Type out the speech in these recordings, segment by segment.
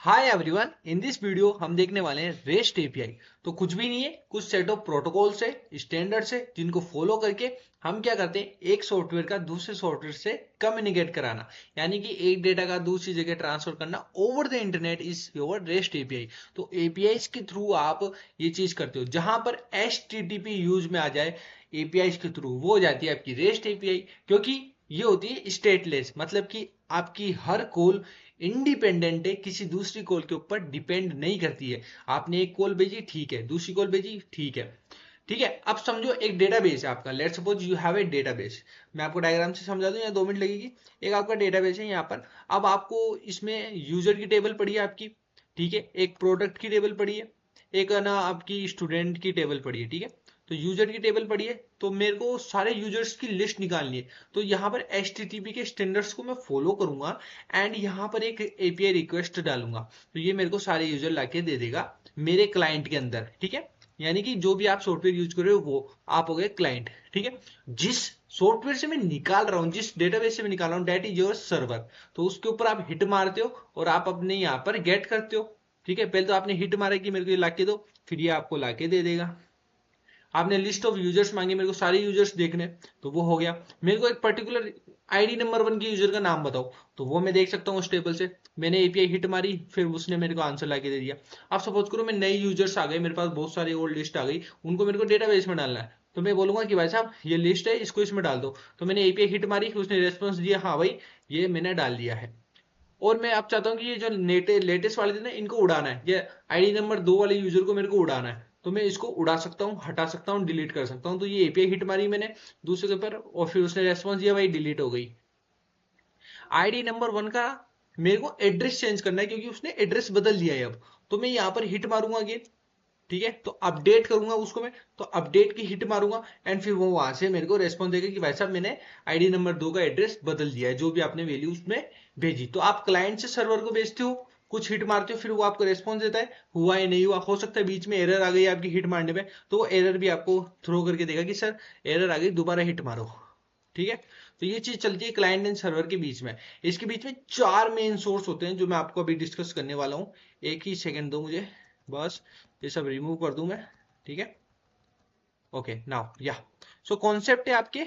Hi everyone, in this video हम देखने वाले हैं रेस्ट एपीआई। तो कुछ भी नहीं है, कुछ सेट ऑफ प्रोटोकॉल्स है, स्टैंडर्ड्स है, जिनको फॉलो करके हम क्या करते हैं, एक सॉफ्टवेयर का दूसरे सॉफ्टवेयर से कम्युनिकेट कराना, यानी कि एक डेटा का दूसरी जगह ट्रांसफर करना over the internet is your rest API. तो एपीआई के थ्रू आप ये चीज करते हो। जहां पर एचटीटीपी यूज में आ जाए एपीआई के थ्रू, वो हो जाती है आपकी रेस्ट एपीआई, क्योंकि ये होती है स्टेटलेस, मतलब कि आपकी हर कॉल इंडिपेंडेंट है, किसी दूसरी कॉल के ऊपर डिपेंड नहीं करती है। आपने एक कॉल भेजी, ठीक है, दूसरी कॉल भेजी, ठीक है। ठीक है, अब समझो एक डेटाबेस है आपका। Let's suppose you have a database. मैं आपको डायग्राम से समझा दूं या 2 मिनट लगेगी। एक आपका डेटाबेस है यहाँ पर। अब आपको इसमें यूजर की टेबल पड़ी है आपकी, ठीक है, एक प्रोडक्ट की टेबल पड़ी है, एक है ना आपकी स्टूडेंट की टेबल पड़ी है, ठीक है। तो यूजर की टेबल पड़ी है, तो मेरे को सारे यूजर्स की लिस्ट निकालनी है। तो यहाँ पर HTTP के स्टैंडर्ड्स को मैं फॉलो करूंगा एंड यहाँ पर एक एपीआई रिक्वेस्ट डालूंगा। तो ये मेरे को सारे यूजर लाके दे देगा मेरे क्लाइंट के अंदर, ठीक है। यानी कि जो भी आप सॉफ्टवेयर यूज कर रहे हो वो आप हो गए क्लाइंट, ठीक है। जिस सॉफ्टवेयर से मैं निकाल रहा हूँ, जिस डेटाबेस से मैं निकाल रहा हूँ, दैट इज योर सर्वर। तो उसके ऊपर आप हिट मारते हो और आप अपने यहाँ पर गेट करते हो, ठीक है। पहले तो आपने हिट मारा कि मेरे को ये लाके दो, फिर ये आपको लाके दे देगा। आपने लिस्ट ऑफ यूजर्स मांगे, मेरे को सारे यूजर्स देखने, तो वो हो गया। मेरे को एक पर्टिकुलर आईडी नंबर 1 के यूजर का नाम बताओ, तो वो मैं देख सकता हूँ उस टेबल से। मैंने एपीआई हिट मारी, फिर उसने मेरे को आंसर लाके दे दिया। अब सपोज करो मैं नए यूजर्स आ गए, मेरे पास बहुत सारी ओल्ड लिस्ट आ गई, उनको मेरे को डेटाबेस में डालना है। तो मैं बोलूंगा कि भाई साहब ये लिस्ट है, इसको इसमें डाल दो। तो मैंने एपीआई हिट मारी, उसने रेस्पॉन्स दिया, हाँ भाई ये मैंने डाल दिया है। और मैं अब चाहता हूँ कि ये जो लेटेस्ट वाले थे ना, इनको उड़ाना है, ये आईडी नंबर 2 वाले यूजर को मेरे को उड़ाना है। तो मैं इसको उड़ा सकता हूँ, हटा सकता हूँ, डिलीट कर सकता हूँ। तो ये एपीआई हिट मारी मैंने दूसरे के ऊपर, और फिर उसने रेस्पॉन्स दिया, भाई डिलीट हो गई। आईडी नंबर 1 का मेरे को एड्रेस चेंज करना है, क्योंकि उसने एड्रेस बदल दिया है अब। तो मैं यहाँ पर हिट मारूंगा अगेन, ठीक है। तो अपडेट करूंगा उसको मैं, तो अपडेट की हिट मारूंगा एंड फिर वो वहां से मेरे को रेस्पॉन्स देगा कि भाई साहब मैंने आईडी नंबर 2 का एड्रेस बदल दिया है, जो भी आपने वैल्यू उसमें भेजी। तो आप क्लाइंट से सर्वर को भेजते हो, कुछ हिट मारते हो, फिर वो आपको रेस्पॉन्स देता है, हुआ या नहीं हुआ। हो सकता है बीच में एरर आ गई आपकी हिट मारने में, तो वो एरर भी आपको थ्रो करके देगा कि सर एरर आ गई, दोबारा हिट मारो, ठीक है। तो ये चीज चलती है क्लाइंट एंड सर्वर के बीच में। इसके बीच में 4 मेन सोर्स होते हैं, जो मैं आपको अभी डिस्कस करने वाला हूँ। एक ही सेकंड दो मुझे, बस ये सब रिमूव कर दूं मैं, ठीक है। ओके नाउ या, सो कॉन्सेप्ट है आपके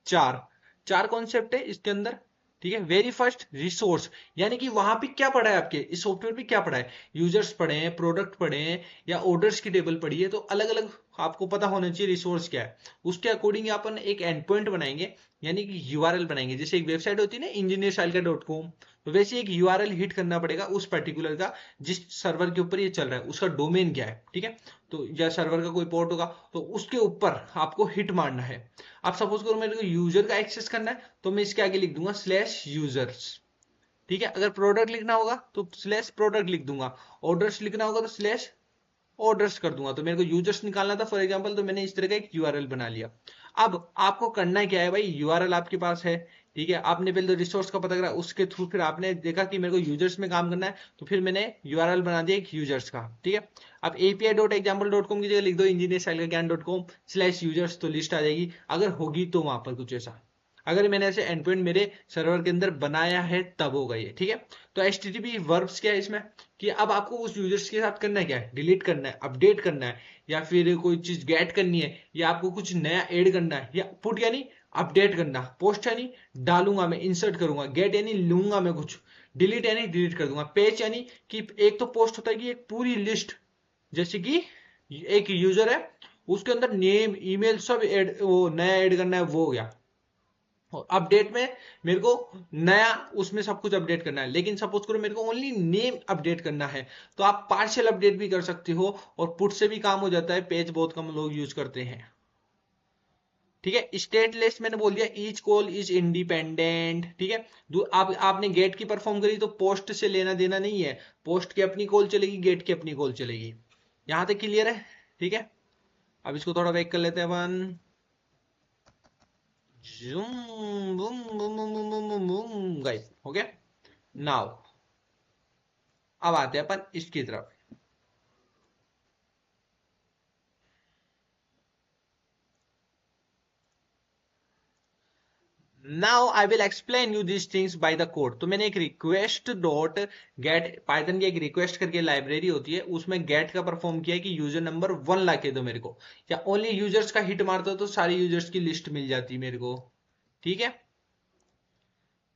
चार, चार कॉन्सेप्ट है इसके अंदर, ठीक है। वेरी फर्स्ट रिसोर्स, यानी कि वहां पे क्या पड़ा है, आपके इस सॉफ्टवेयर पे क्या पड़ा है। यूजर्स पड़े हैं, प्रोडक्ट पड़े हैं, या ऑर्डर्स की टेबल पड़ी है, तो अलग अलग आपको पता होना चाहिए रिसोर्स क्या है। उसके अकॉर्डिंग अपन एक एंड पॉइंट बनाएंगे, यानी कि यूआरएल बनाएंगे। जैसे एक वेबसाइट होती है ना, engineersalka.com, तो वैसे एक यूआरएल हिट करना पड़ेगा उस पर्टिकुलर का, जिस सर्वर के ऊपर ये चल रहा है उसका डोमेन क्या है, ठीक है। तो या सर्वर का कोई पोर्ट होगा, तो उसके ऊपर आपको हिट मारना है। आप सपोज करो मेरे को यूजर का एक्सेस करना है, तो मैं इसके आगे लिख दूंगा स्लैश यूजर्स, ठीक है। अगर प्रोडक्ट लिखना होगा तो स्लैश प्रोडक्ट लिख दूंगा, ऑर्डर्स लिखना होगा तो स्लैश ऑर्डर्स कर दूंगा। तो मेरे को यूजर्स निकालना था फॉर एग्जांपल, तो मैंने इस तरह का एक यूआरएल बना लिया। अब आपको करना क्या है भाई, यूआरएल आपके पास है, ठीक है। आपने पहले तो रिसोर्स का पता करा, उसके थ्रू फिर आपने देखा कि मेरे को यूजर्स में काम करना है, तो फिर मैंने यूआरएल बना दिया एक यूजर्स का, ठीक है। अब api.example.com की जगह लिख दो engineersalkagyan.com/users, तो लिस्ट आ जाएगी, अगर होगी तो वहां पर कुछ ऐसा। अगर मैंने ऐसे एंड पॉइंट मेरे सर्वर के अंदर बनाया है तब होगा ये, ठीक है। तो HTTP वर्ब्स क्या है इसमें, कि अब आपको उस यूजर्स के साथ करना है क्या है, डिलीट करना है, अपडेट करना है, या फिर कोई चीज गेट करनी है, या आपको कुछ नया ऐड करना है, या पुट यानी अपडेट करना, पोस्ट यानी डालूंगा मैं, इंसर्ट करूंगा, गेट यानी लूंगा मैं कुछ, डिलीट यानी डिलीट कर दूंगा, पेज यानी कि एक तो पोस्ट होता है कि एक पूरी लिस्ट, जैसे कि एक यूजर है, उसके अंदर नेम ईमेल सब ऐड, वो नया ऐड करना है, वो हो गया। और अपडेट में मेरे को नया उसमें सब कुछ अपडेट करना है, लेकिन सपोज करो मेरे को ओनली नेम अपडेट करना है, तो आप पार्शियल अपडेट भी कर सकते हो, और पुट से भी काम हो जाता है, पेज बहुत कम लोग यूज करते हैं, ठीक है। स्टेटलेस मैंने बोल दिया, ईच कॉल इज इंडिपेंडेंट, ठीक है। आपने गेट की परफॉर्म करी, तो पोस्ट से लेना देना नहीं है, पोस्ट की अपनी कॉल चलेगी, गेट की अपनी कॉल चलेगी। यहां तक क्लियर है, ठीक है। अब इसको थोड़ा बैक कर लेते हैं अपन, zoom boom boom boom boom boom boom guys, okay now. अब आते हैं अपन इसकी तरफ। Now I will explain you this things by the code. तो मैंने एक रिक्वेस्ट डॉट गेट, पाइथन की एक रिक्वेस्ट करके लाइब्रेरी होती है, उसमें गेट का परफॉर्म किया कि यूजर नंबर 1 ला के दो मेरे को, या ओनली यूजर्स का हिट मारता तो सारी यूजर्स की लिस्ट मिल जाती मेरे को। ठीक है,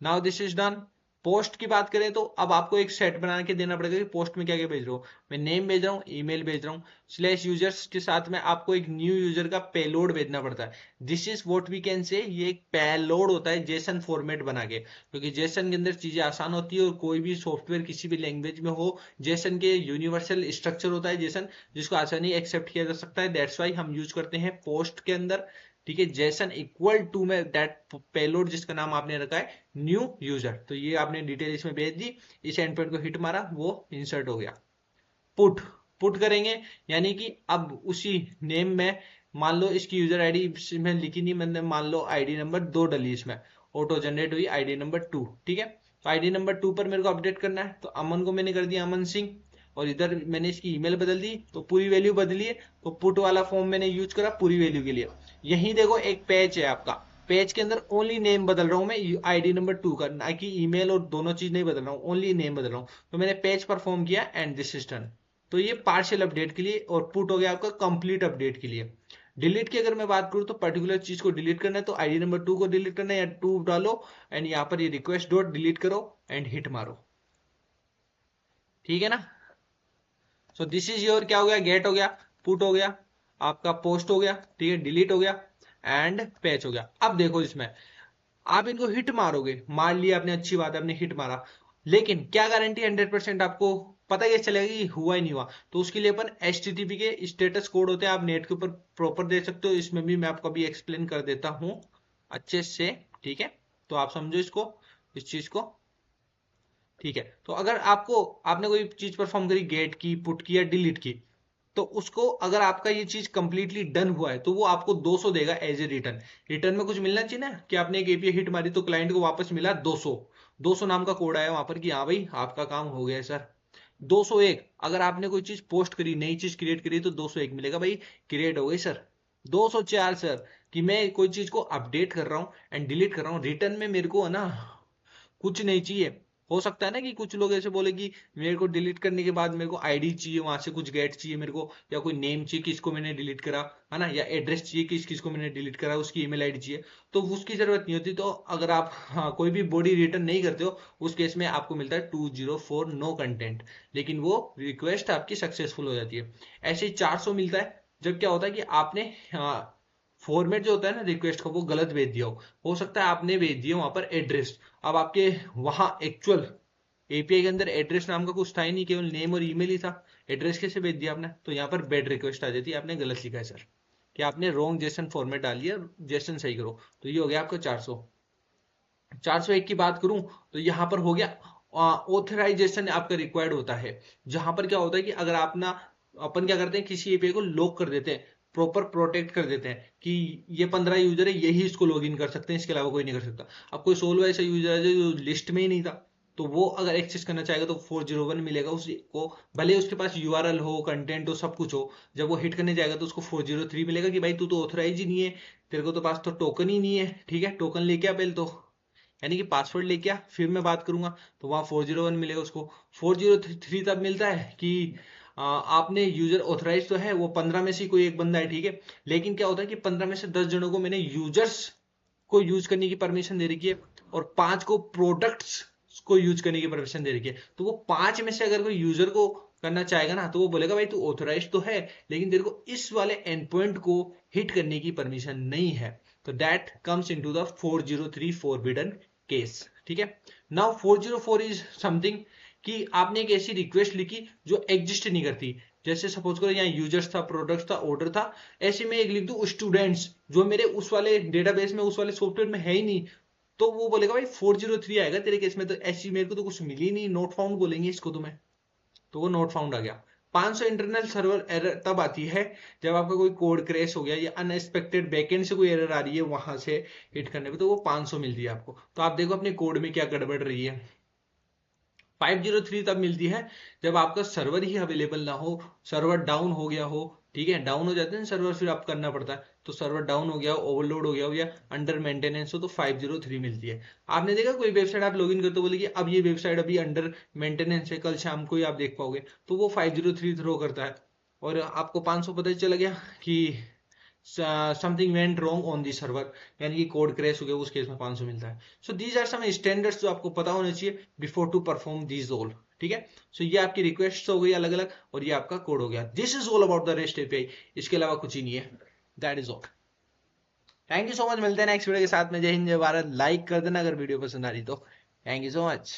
now this is done. Post की बात करें तो अब आपको एक सेट बना के देना पड़ेगा कि पोस्ट में क्या क्या भेज रहा हूँ। मैं नेम भेज रहा हूँ, ईमेल भेज रहा हूँ, स्लैश यूजर्स के साथ में आपको एक न्यू यूजर का पेलोड भेजना पड़ता है। This is what we can say, ये एक पेलोड होता है जेसन फॉर्मेट बना के, क्योंकि जेसन के अंदर चीजें आसान होती है और कोई भी सॉफ्टवेयर किसी भी लैंग्वेज में हो, जेसन के यूनिवर्सल स्ट्रक्चर होता है जेसन, जिसको आसानी एक्सेप्ट किया जा सकता है। दैट्स वाई हम यूज करते हैं पोस्ट के अंदर। ठीक है, जेसन इक्वल टू में दैट पेलोड जिसका नाम आपने रखा है न्यू यूजर, तो ये आपने डिटेल इसमें भेज दी, इस एंड पॉइंट को हिट मारा, वो इंसर्ट हो गया। पुट, पुट करेंगे, यानी कि अब उसी नेम में मान लो इसकी यूजर आईडी इसमें लिखी नहीं, मैंने मान लो आईडी नंबर 2 डली, इसमें ऑटो जनरेट हुई आईडी नंबर 2। ठीक है, तो आईडी नंबर 2 पर मेरे को अपडेट करना है, तो अमन को मैंने कर दिया अमन सिंह, और इधर मैंने इसकी ईमेल बदल दी, तो पूरी वैल्यू बदली है, तो पुट वाला फॉर्म मैंने यूज करा पूरी वैल्यू के लिए। यही देखो एक पेज है आपका, पेज के अंदर ओनली नेम बदल रहा हूं मैं आईडी नंबर 2 का, ना कि ईमेल और दोनों चीज नहीं बदल रहा हूँ, ओनली नेम बदल रहा हूँ। तो मैंने पेज परफॉर्म किया एंड दिस इज डन। तो ये पार्शियल अपडेट के लिए, और पुट हो गया आपका कंप्लीट अपडेट के लिए। डिलीट की अगर मैं बात करूं तो पर्टिकुलर चीज को डिलीट करना है तो आईडी नंबर 2 को डिलीट करना है, या 2 डालो एंड यहाँ पर ये रिक्वेस्ट डॉट डिलीट करो एंड हिट मारो। ठीक है ना, सो दिस इज योर क्या हो गया, गेट हो गया, पुट हो गया, आपका पोस्ट हो गया, ठीक है, डिलीट हो गया एंड पैच हो गया। अब देखो इसमें आप इनको हिट मारोगे, मार लिया आपने, अच्छी बात है आपने हिट मारा, लेकिन क्या गारंटी 100% आपको पता ये चलेगा कि हुआ ही नहीं हुआ। तो उसके लिए अपन HTTP के स्टेटस कोड होते हैं, आप नेट के ऊपर प्रॉपर दे सकते हो, इसमें भी मैं आपको अभी एक्सप्लेन कर देता हूं अच्छे से। ठीक है, तो आप समझो इसको, इस चीज को। ठीक है, तो अगर आपको, आपने कोई चीज परफॉर्म करी, गेट की, पुट की या डिलीट की, तो उसको अगर आपका ये चीज कंप्लीटली डन हुआ है तो वो आपको 200 देगा एज ए रिटर्न। रिटर्न में कुछ मिलना चाहिए ना, कि आपने एक एपीआई हिट मारी तो क्लाइंट को वापस मिला 200, 200 नाम का कोड आया वहां पर कि हाँ भाई आपका काम हो गया है सर। 201 अगर आपने कोई चीज पोस्ट करी, नई चीज क्रिएट करी, तो 201 मिलेगा भाई, क्रिएट हो गई सर। 204 सर, कि मैं कोई चीज को अपडेट कर रहा हूँ एंड डिलीट कर रहा हूँ, रिटर्न में मेरे को है ना कुछ नहीं चाहिए। हो सकता है ना कि कुछ लोग ऐसे बोले कि मेरे को डिलीट करने के बाद मेरे को आईडी चाहिए, वहां से कुछ गेट चाहिए मेरे को, या कोई नेम चाहिए किसको मैंने डिलीट करा, है ना, या एड्रेस चाहिए किस किसको मैंने डिलीट करा, उसकी ईमेल आईडी चाहिए, तो उसकी जरूरत नहीं होती। तो अगर आप हाँ, कोई भी बॉडी रिटर्न नहीं करते हो, उस केस में आपको मिलता है 204 नो कंटेंट, लेकिन वो रिक्वेस्ट आपकी सक्सेसफुल हो जाती है। ऐसे ही 400 मिलता है जब क्या होता है कि आपने फॉर्मेट जो होता है ना रिक्वेस्ट का वो गलत भेज दिया हो सकता है आपने भेज दिया वहां पर एड्रेस, अब आपके वहां एक्चुअल एपीआई के अंदर एड्रेस नाम का कुछ था ही नहीं, केवल नेम और ईमेल ही था, एड्रेस कैसे भेज दिया आपने, तो यहाँ पर बैड रिक्वेस्ट आ जाती है, आपने गलत लिखा है सर, कि आपने रॉन्ग जेसन फॉर्मेट डाल दिया, जेसन सही करो। तो ये हो गया आपका 400। 401 की बात करूं तो यहां पर हो गया ऑथराइजेशन आपका रिक्वायर्ड होता है, जहां पर क्या होता है कि अगर आप ना, अपन क्या करते हैं किसी एपीआई को लॉक कर देते हैं, प्रॉपर प्रोटेक्ट कर देते हैं कि ये 15 यूजर है यही इसको लॉग इन कर सकते हैं, इसके अलावा कोई नहीं कर सकता। अब कोई 16 ऐसा यूजर है जो लिस्ट में ही नहीं था, तो वो अगर एक्सेस करना चाहेगा तो 401 मिलेगा उसको, भले उसके पास यूआरएल हो, कंटेंट हो, सब कुछ हो, जब वो हिट करने जाएगा तो उसको 403 मिलेगा कि भाई तू तो ऑथराइज ही नहीं है, तेरे को तो पास तो टोकन ही नहीं है। ठीक है, टोकन लेके आ पहले तो, यानी कि पासवर्ड लेके आ फिर मैं बात करूंगा, तो वहां 401 मिलेगा उसको। 403 तब मिलता है कि आपने यूजर ऑथराइज तो है, वो 15 में से कोई एक बंदा है, ठीक है, लेकिन क्या होता है कि 15 में से 10 जनों को मैंने यूजर्स को यूज करने की परमिशन दे रखी है, और 5 को प्रोडक्ट्स को यूज करने की परमिशन दे रखी है। तो वो 5 में से अगर कोई यूजर को करना चाहेगा ना, तो वो बोलेगा भाई तू ऑथराइज तो है, लेकिन तेरे को इस वाले एंड पॉइंट को हिट करने की परमिशन नहीं है, तो that comes into the 403 forbidden case. ठीक है, नाउ 404 इज समथिंग कि आपने एक ऐसी रिक्वेस्ट लिखी जो एग्जिस्ट नहीं करती, जैसे सपोज करो यहाँ यूजर्स था, प्रोडक्ट्स था, ऑर्डर था, ऐसे में एक लिख दूं स्टूडेंट्स, जो मेरे उस वाले डेटाबेस में, उस वाले सॉफ्टवेयर में है ही नहीं, तो वो बोलेगा भाई 403 आएगा तेरे केस में, तो ऐसी मेरे को तो कुछ मिली नहीं, नोट फाउंड बोलेंगे इसको तुम्हें, तो वो नोट फाउंड आ गया। 500 इंटरनल सर्वर एरर तब आती है जब आपका कोई कोड क्रैश हो गया या अनएक्सपेक्टेड बैकएंड से कोई एरर आ रही है वहां से हिट करने पे, तो वो 500 मिलती है आपको। तो आप देखो अपने कोड में क्या गड़बड़ रही है। 503 तब मिलती है जब आपका सर्वर ही अवेलेबल ना हो, सर्वर डाउन हो गया हो, ठीक है, डाउन हो जाते हैं सर्वर, फिर आप करना पड़ता है, तो सर्वर डाउन हो गया, ओवरलोड हो गया हो या अंडर मेंटेनेंस हो तो 503 मिलती है। आपने देखा कोई वेबसाइट आप लॉगिन करते हो, बोले कि अब ये वेबसाइट अभी अंडर मेंटेनेंस है, कल शाम को ही आप देख पाओगे, तो वो 503 थ्रो करता है। और आपको 500 पता चला गया कि something went wrong on the server, यानी कि कोड क्रैश हो गया, उस केस में 500 मिलता है। So these are some standards जो आपको पता होने चाहिए before to perform these all. ठीक है, सो ये आपकी रिक्वेस्ट हो गई अलग अलग, और ये आपका कोड हो गया। This is all about the rest API, इसके अलावा कुछ ही नहीं है। That is all. Thank you so much, मिलते हैं नेक्स्ट वीडियो के साथ में। जय हिंद जय भारत। लाइक कर देना अगर वीडियो पसंद आ रही तो। Thank you so much.